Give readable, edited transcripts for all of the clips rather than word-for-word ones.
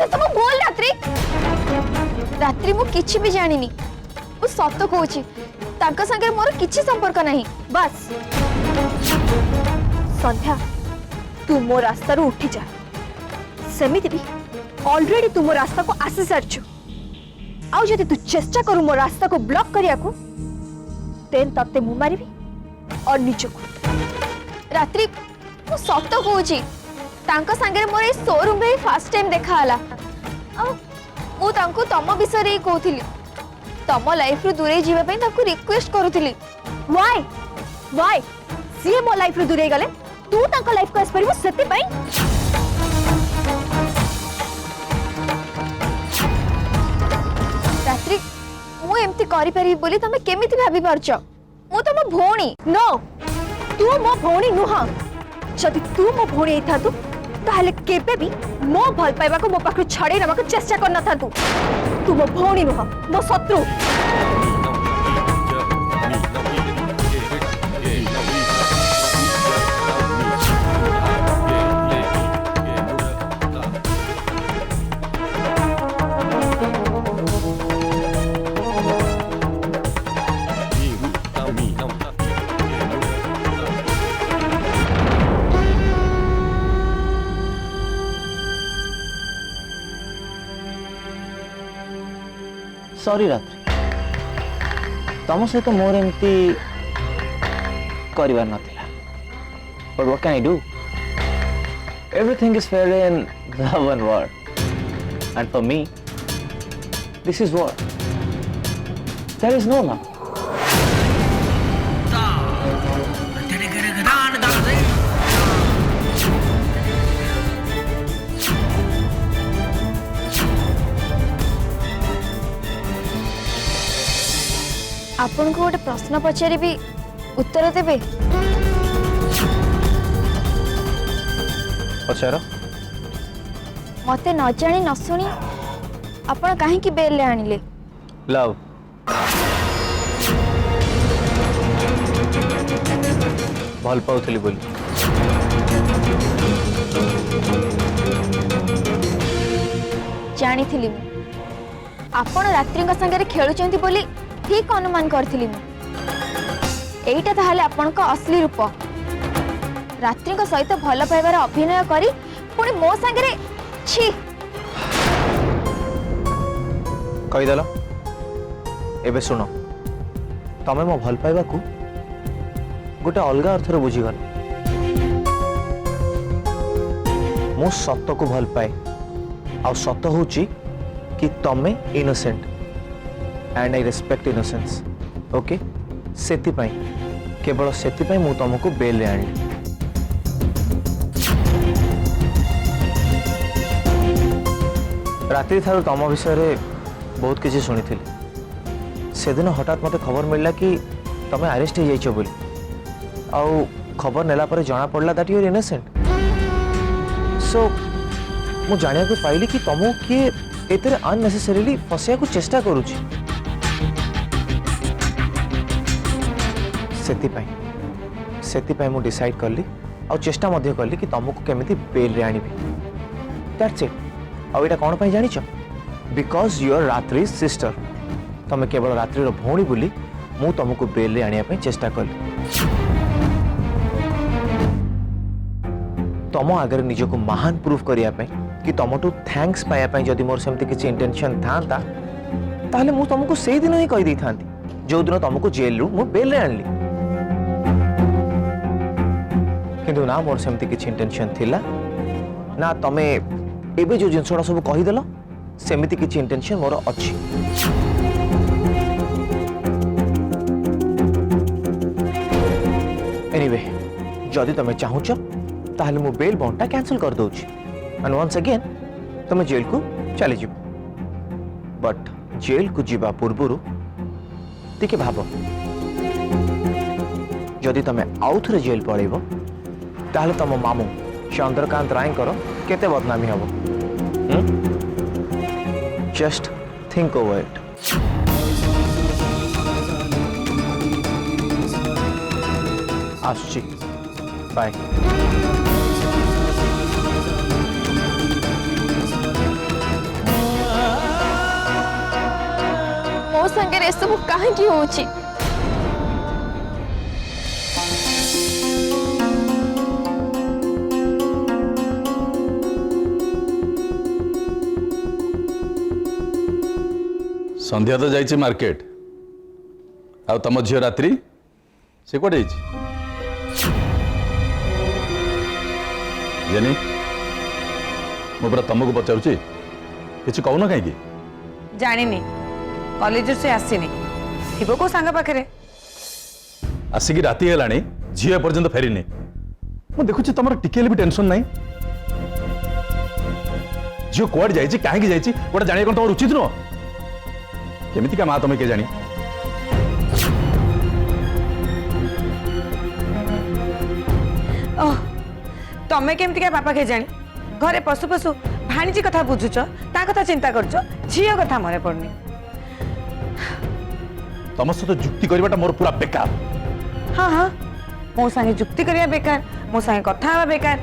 ये सब बोल रात्रि रात्रि मु किछि भी जानिनी मु सत कहूची तांका संगे मोर किछि संपर्क नहीं बस संध्या तू मो रास्ता रू उठी जा सेमिति भी ऑलरेडी तू मो रास्ता को आसी सारछु आउ जदि तू चेष्टा करू मो रास्ता को ब्लॉक करिया को तेन तते मु मारिबी और निजो को रात्रि मु सत कहूची तांका संगे मोर ए शोरूम रे फर्स्ट टाइम देखा हला मु तांको तम विषय रे कहउथिली तम लाइफ रु दूरे जीवा पई ताको रिक्वेस्ट करूथिली व्हाई सी मो लाइफ रु दूरे गले तू तांका लाइफ को एस्परिबो सेति पई रात्रि मु एम्ति करि पारि बोली तमे केमिति भाबी परछ मु तम भोणी नो तू मो भोणी नुह जदि तू मो भोणी था तू ताहले केबे भी मो भल पाइबा को मो पाखु छड़े नबा को चेष्टा करना था तू मो भोणी नुह मो शत्रु सॉरी रात्रि तुम सहित मोर एमती करिवार नथिला but what can I do everything is fair in love and war and for me this is war there is no love आपन को गोटे प्रश्न पचारि भी उत्तर देबे पचार मते न जानी न सुनी आपन काहे की बेल ले आनिले लव भल पाउथली बोली जानी थिली आपन रात्रि संगे खेलुचंती बोली ठीक अनुमान करथिली एटा ताहले आपन को असली रूप रात्रि को सहित भल पाइबार अभिनय करी पुणी मो संगे छी कहीदेल एबे सुन तमे मो भल पाइबा को गोटे अलग अर्थ रे बुझीगल मो सत्य को भल पाए आ सत्य होची कि तमे innocent and I respect innocence okay सेति पाई केवल सेति पाई मु तुमको बेल रे आनी रात्रि थारु तम विषय रे बहुत किसी शुणी थी से दिन हठात मते खबर मिलला कि तमे अरेस्ट हो जाइछो बोली आउ खबर नेला पर जना पड़ला दैट यू आर इनोसेंट सो मु जानिया को पाइली कि तमो के एतरे अननेसेसरीली फसिया को चेष्टा करूची सेति मु डिसाइड करली और चेष्टा मध्य करली कि तुमको केमिति बेल रे आनिबी दैट्स इट आ एटा कोन पई जानिछ बिकॉज यू आर रात्रि सिस्टर तमे केवल रात्रि रो भौणी बोली मु तुमको बेल रे आनिया पई चेष्टा करली तुम आगे निजको महान प्रूफ करिया पई कि तुमटू थैंक्स पाया पई जदि मोर सेमति किछि इंटेंशन थांता ताहले मु तुमको सेही दिन ही कहि दै थांती जो दिन तुमको जेल रु मु बेल रे आनली किंतु ना मोर सेमती किछि इंटेंशन थिला ना तमे एबे जो जिनसोडा सब कहि देलो सेमिति किछि इंटेंशन मोर अछि एनीवे जदि तमे चाहुछ ताहले मु बेल बॉन्डटा कैंसिल कर दोछि एंड वंस अगेन तमे जेल को चली जिब बट जेल को जीवा पूर्वरु टिके भाबो जदि तमे आउ थरे जेल पळेबो ताहले तम मामू चंद्रकांत राय करो केते बदनामी हबो जस्ट थिंक ओवर इट आसुची बाय ये सब कहीं होची संध्या तो जाइए मार्केट आ तम झील रात्रि से कौटे जेनी मु पूरा तुमको पचारूची किसी कहून कहीं जानी कॉलेज से आसीनी थी को सांग पाखे आसिक राति है झील पर्यंत फेरीनी मुझे देखुची तुम टिके भी टेंशन ना झील कौड़ जाइए कहीं जाइए गोटे जाना कौन तुम उचित नुह केमिति का माँ तुम्हें के जानी ओह तमें केमती क्या बापा के जानी घरे पशु पशु भाणीजी कथा बुझुच ता कथा चिंता करछ झील कथा मने पड़नी तुम सहित जुक्ति करवाटा मोर पूरा बेकार हाँ हाँ मो संगे जुक्ति करिया बेकार मो संगे कथा हवा बेकार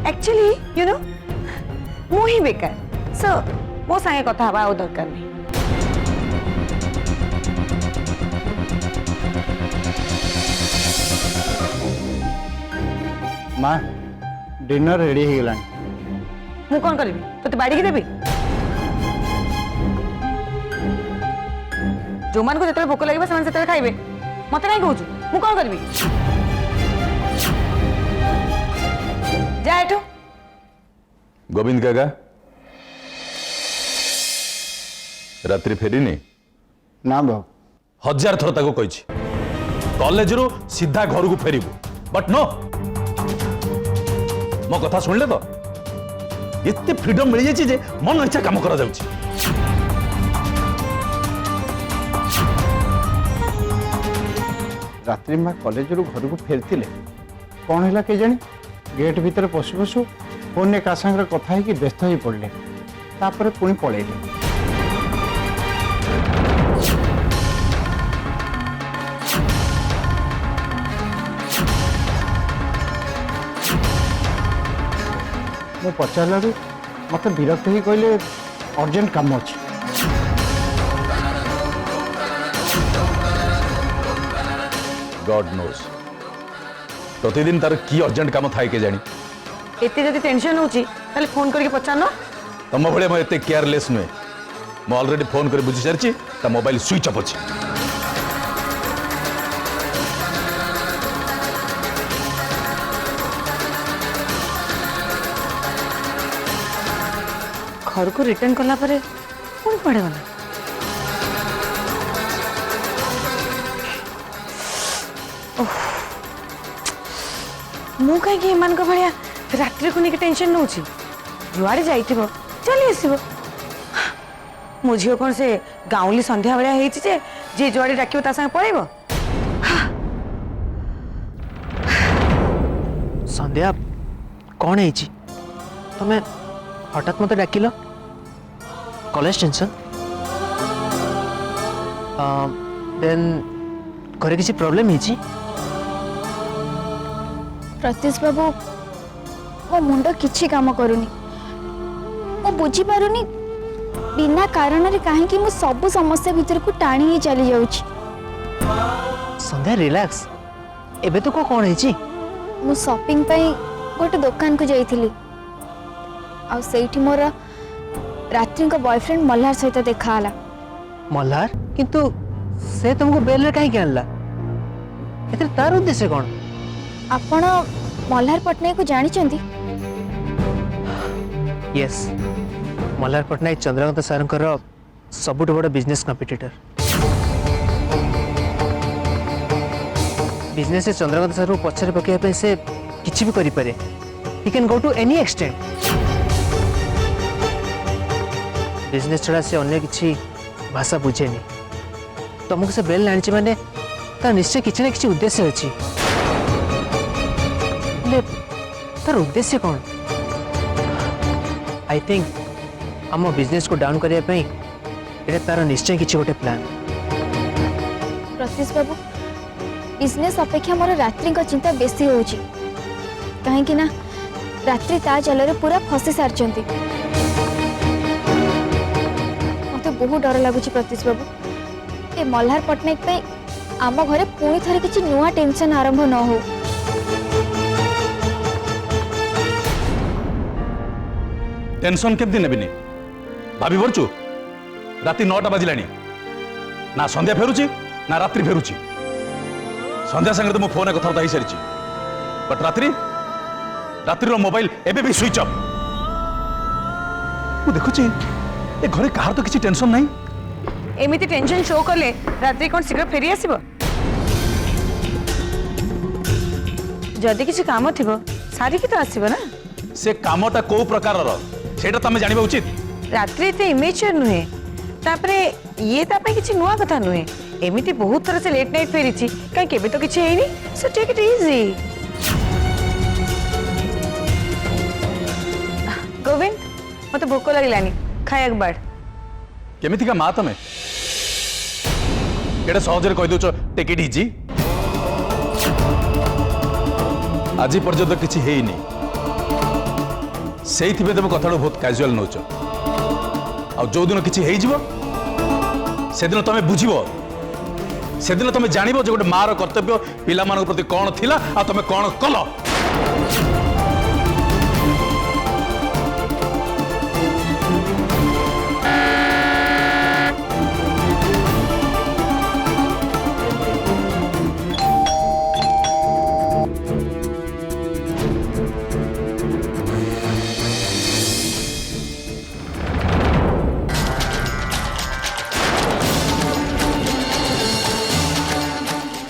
एक्चुअली यू नो मु ही बेकार सो मो संगे कथा हवा दरकार नहीं माँ डिनर रेडी हो गला मु कौन करी तो बाड़ी देवी जो मान को जिते भोक लगे से खाइबे मत नहीं कहूँ मु कौन करी जा एठू गोविंद काका रात्रि फेरीनी ना बाबू 1000 थर ताको कही कॉलेज रू सीधा घर को फेरबू बट नो मो कथा सुनले तो इतने फ्रीडम मिल जाए जे मन इच्छा काम करा जाउची रात्रि माँ कॉलेज रू घर को फेरती कौन है के जानी गेट भीतर पशु पशु फोन ने का संग कथा है कि व्यस्त हो पड़े तापर पुणी पलैले मु पचारू मत विरक्त ही कहले अर्जेंट काम अच्छे गॉड नोस प्रतिदिन तार की अर्जेंट काम थाए के जानी एते जदि टेंशन होची ताले फोन करके पचारनो तुम भाई मैं एते केयरलेस नुहे मैं ऑलरेडी फोन कर बुझी सारी ता मोबाइल स्विच ऑफ अच्छे घर को रिटर्न कला परे पुणी पड़े गला मु कहीं मान भाया रात्रि को लेकिन टेंशन नौ जुआड़े जाइए चली आसब मो झील कौन से गाँवली संध्या भाया होती जी जुआड़े डाक संगे पड़ेब संध्या कौन है तुम्हें हठात मत डाकिल कॉलेज टेंशन देन घरे किसी प्रॉब्लम है प्रत्युष बाबू मो मुंड किछि काम करूनी मो बुझी पारुनी बिना कारण रे काहे कि मो सब समस्या भीतर को टाणी ही चली जाउची संध्या रिलैक्स एबे तो कौन है मो शॉपिंग पई गोटे दुकान को जाइथिली आ सेठी मोर रात्रि को बॉयफ्रेंड मल्हार सहित देखा हला मल्हार किंतु से तुमको बेल रे काहे के आनला एते तार उद्देश्य कौन आपण मल्हार पटनायक को जानी चंदी यस मल्हार पटनायक चंद्रकांत सारंकर सबुठ बड़ business competitor business Chandrakant sir को पछरे पकाइबे से किछि भी करि पारे ही can go to any extent business छड़ा से अन्य किछि भाषा बुझेनी तुमको से बेल लाणी माने तार निश्चय किछि ना किछि उद्देश्य अछि तार उद्देश्य कौन आई थिंक आम बिजनेस को डाउन करने ये तार निश्चय किसी गोटे प्लान प्रत्युष बाबू बिजनेस अपेक्षा मोर रात्रि का चिंता बेसी होउची कहीं ना रात्रि ता जल पूरा फसी सारचंती मते बहुत डर लगुची प्रत्युष बाबू ए मल्हार पट्टनायक पे आम घरे पुणी थरे किछि नुआ टेंशन आरंभ न हो। टेंशन केमती नेबिनी भाभी पड़चु राति 9टा बाजिलानी ना संध्या फेरुची ना रात्रि फेरुची संध्या संगे तो मो फोन कथा ही सारी बट रात्रि रात्रि मोबाइल एबे भी स्विच ऑफ मु देखुची ए घरे कहार तो किसी टेंशन नहीं एमिति टेंशन शो कले रात्रि कौन शीघ्र फेरी आसीबो जदि किसी काम थिबो सारी की तो आसीबो ना से कामटा को प्रकार सेटा तमे जानिबा उचित रात्रि एते इमेच्योर नुहे तापरे ये तापे किछि नुआ कथा नुहे एमिति बहुत थर से लेट नाइट फेरीची काई केबे तो किछि हेनी so take it easy Govind मते भोक लागिलानी खाया एक बार केमिति का मा तमे केडे सहजरे कहि दोछ टेक इट इजी आज पर्यंत किछि हेइनी से तुम कथा बहुत कैजुआल नौच आ जो दिन किसी से दिन तुम बुझ से दिन तुम जान जो गोटे मार कर्तव्य पिला प्रति कौन थिला आ तुम कौन कल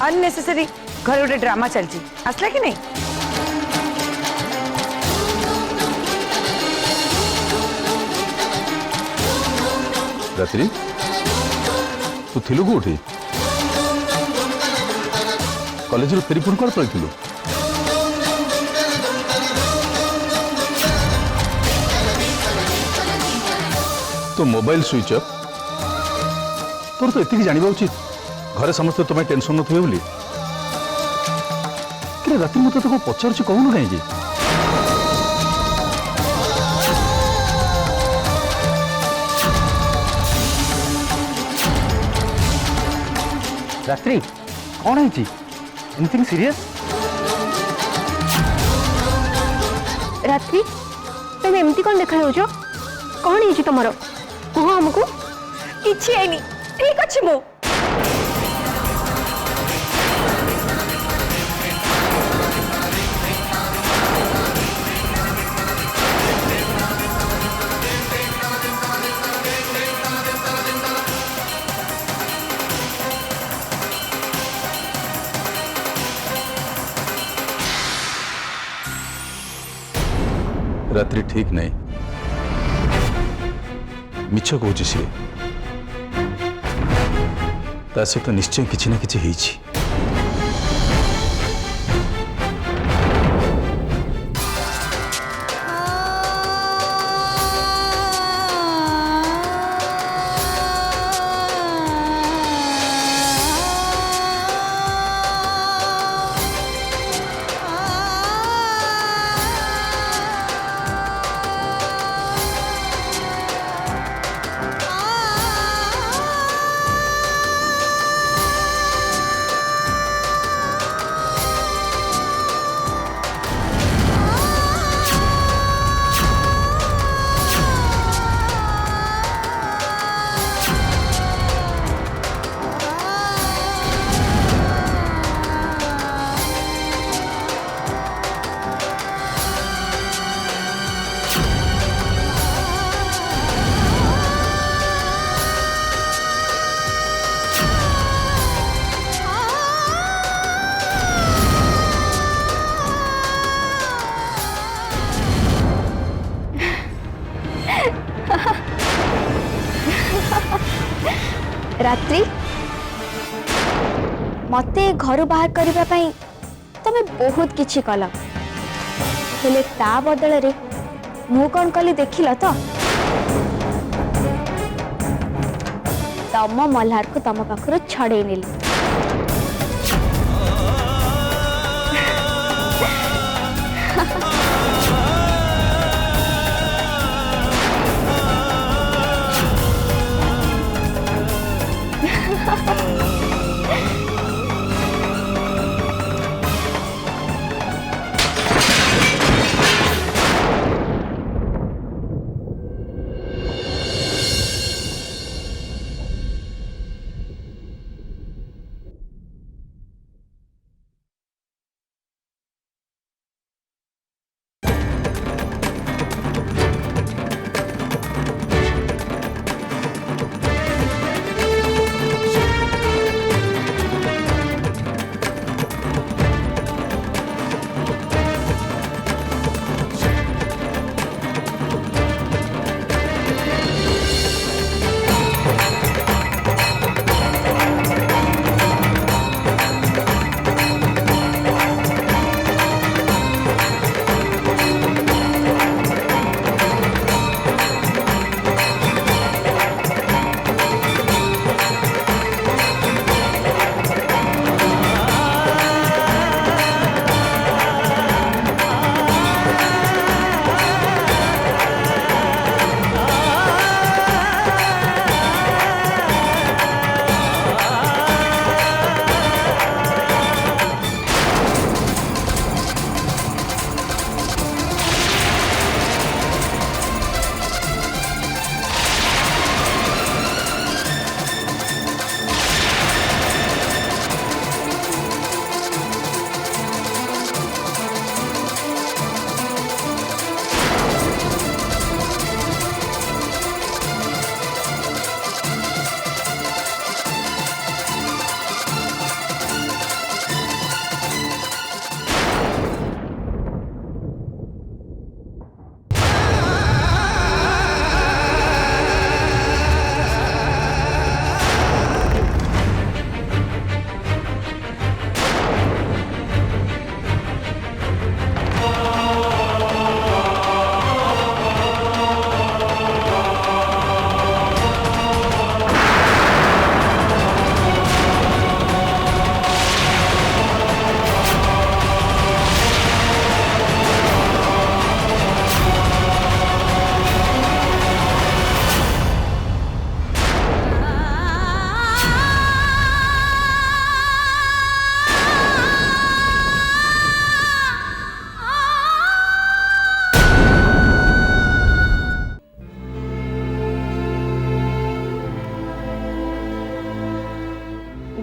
अननेसेसरी घर गोटे ड्रामा चलती आसला कि नहीं रात्रि तू थिलु कोठी कॉलेज रो फेरी पुण कर पळिथिलु तो मोबाइल स्विच ऑफ तोर तो एतिकी जानिबा उचित घरे समस्त तुम्हें टेंशन नथिबे बोली कि राति मते तो पचारछि कहूनु काहे कि रात्रि कौन है एनीथिंग सीरियस रात्रि तुम एमती कौन देखा हो कौन है तुमर कह आमको किछि हैनी ठीक अछि मो रात्रि ठीक नहीं मिछ कौच सी सहित निश्चय किसी ना किसी ହେଇଛି। रात्रि मते घर बाहर करबा पई तमे बहुत किछि कला हेले ता बदल रे मु कोन कली देखिला तो तम मल्हार को तम पाखरो छड़े नेली Ha ha ha.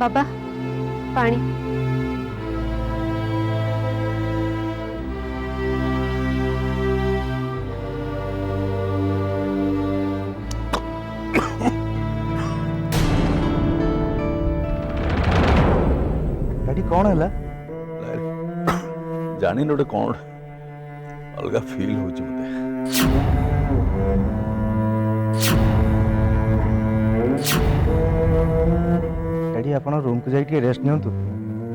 बाबा पानी। डैडी कौन है जानी गोटे कौन अलग फील हो डैडी आप रूम को जाइए रेस्ट नियंतु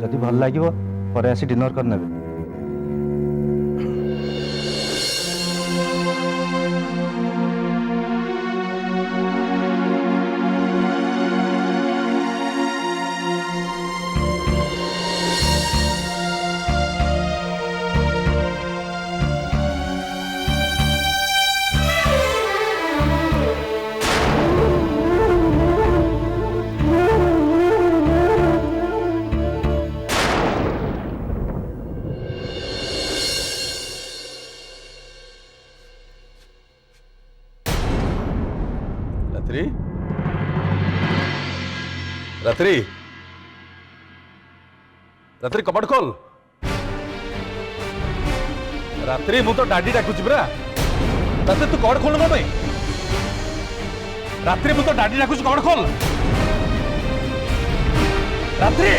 जदि भल लगे पर आसी डिनर कर नेबे। रात्रि रात्रि रात्रि कपट खोल रात्रि मु तो डाडी डाकुची परा रात्रि तू कपट खोल भाई रात्रि मु तो डाडी डाकुची कपट खोल रात्रि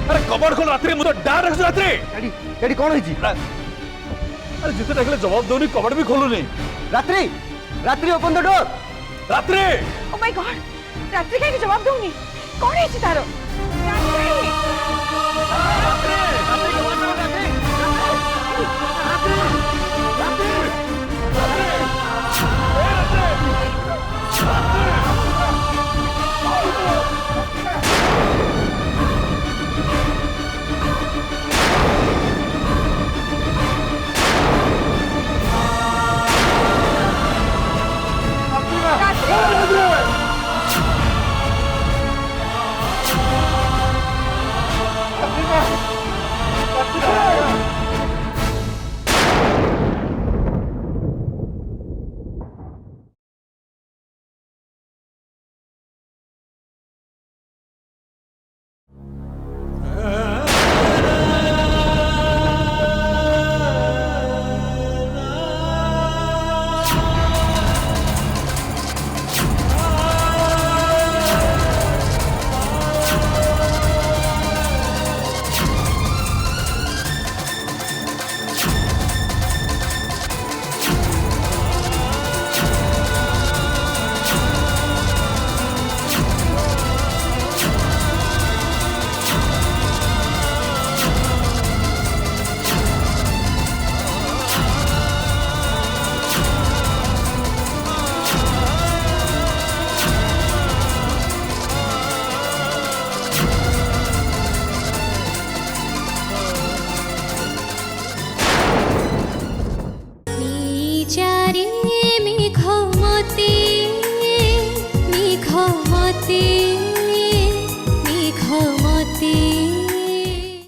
अरे कपट खोल रात्रि मु तो डाड डाकुची रात्रि डैडी डैडी कौन है जी? अरे जिते डाकले जवाब दौनी कपट भी खोलुनी रात्रि रात्रि ओपन द डोर। रात्रि ओ माय गॉड रात्रि का जवाब दूंगी कौन है तारो रात्रि